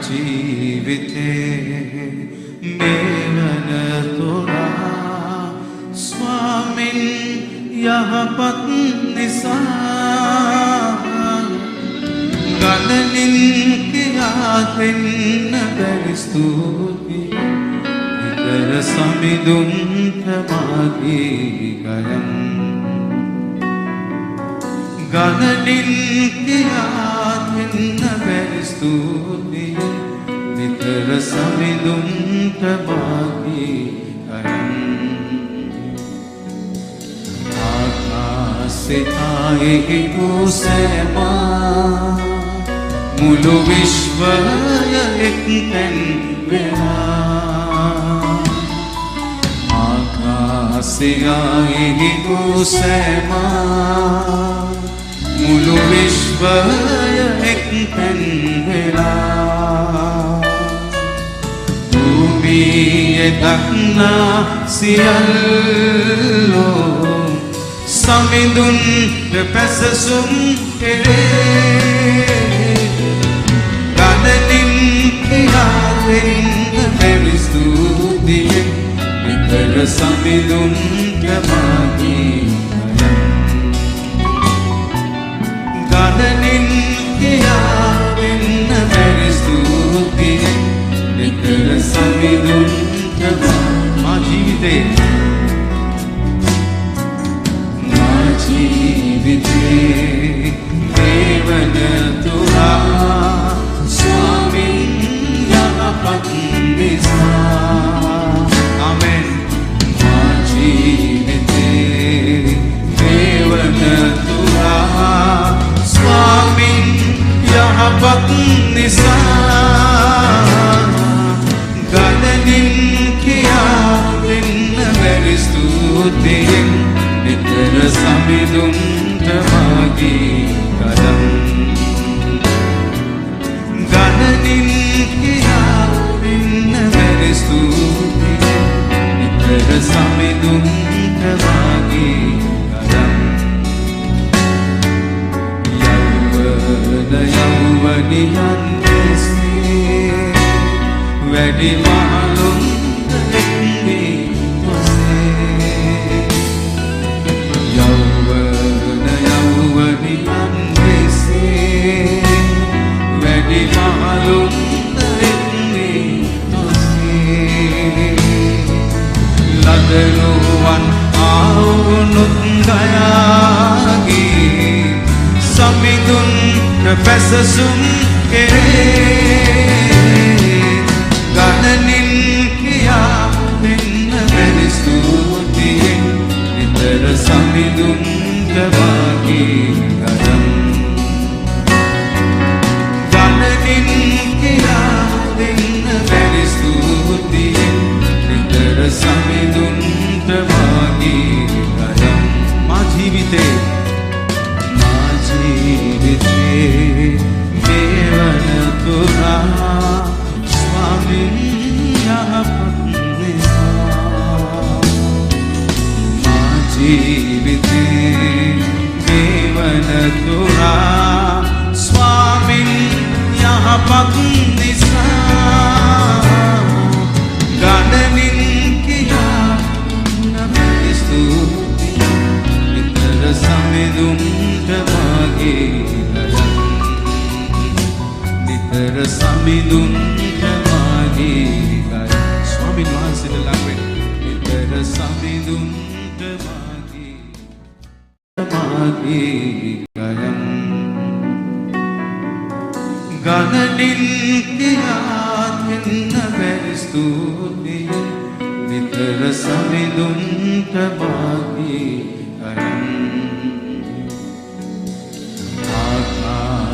ජීවිතේ මේවන තොරා ස්වාමින් යහපත් නිසා ගණනින් කියා දෙන්න බැරි ස්තුතියි විතර සමිඳුන්ට මාගේ ගයන් ගණනින් කියා දෙන්න බැරි ස්තුතියි විතර සමිඳුන්ට මාගේ ගයන් ආකාශයේ කුසෙමා මුළු විශ්වය එක්තැන් වෙලා ආකාශයේ කුසෙමා මුළු විශ්වය එක්තැන් වෙලා භූමියේ දක්නා සියල්ලෝ සමිඳුන් පැසසුම් කෙරේ ගණනින් කියා දෙන්න බැරි ස්තුතියෙන් විතර සමිඳුන්ට මාගේ ගණනින් කියා දෙන්න බැරි ස්තුතියෙන් විතර සමිඳුන්ට මා ජීවිතේ ජීවිතේ දේවන තුරා ස්වාමින් යහපත් නිසා ආමෙන් මා ජීවිතේ දේවන තුරා ස්වාමින් යහපත් නිසා ගණනින් කියා දෙන්න බැරි ස්තුතියෙන් විතර සමිඳුන්ට මාගේ ගයන් ගණනින් කියා දෙන්න බැරි ස්තුතියි විතර සමිඳුන්ට මාගේ ගයන් යෞවනියන් කෙසේ වැඩි මහලුන් එක්නේ යෞවනියන් කෙසේ වැඩි මහලුන් එක්නේ තොසේ ලදරුවන් ආවුනුත් ගයාගේ සමිඳුන් පැසසුම් කෙරේ ගණනින් කියා දෙන්න බැරි ස්තුතියෙන් විතර සමිඳුන්ට මාගේ ගයන් ගණනින් කියා දෙන්න බැරි ස්තුතියෙන් විතර සමිඳුන්ට මාගේ ගයන් මා ජීවිතේ මේවන තුරා ස්වාමින් යහපත් නිසා මා ජීවිතේ මේවන තුරා ස්වාමින් යහපත් නිසා ගණනින් කියා නබැරි ස්තුතියි විතර සමිඳුන්ට මාගේ ගයන් විතර සමිඳුන්ට මාගේ ගයන් ස්වාමීන් වහන්සේට ලං වෙන්න විතර සමිඳුන්ට මාගේ ගයන් ගණනින් කියා දෙන්න බැරි ස්තුතියි විතර සමිඳුන්ට මාගේ ගයන්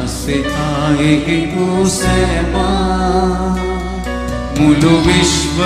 ආකාශයේ කුසෙමා මුළු විශ්ව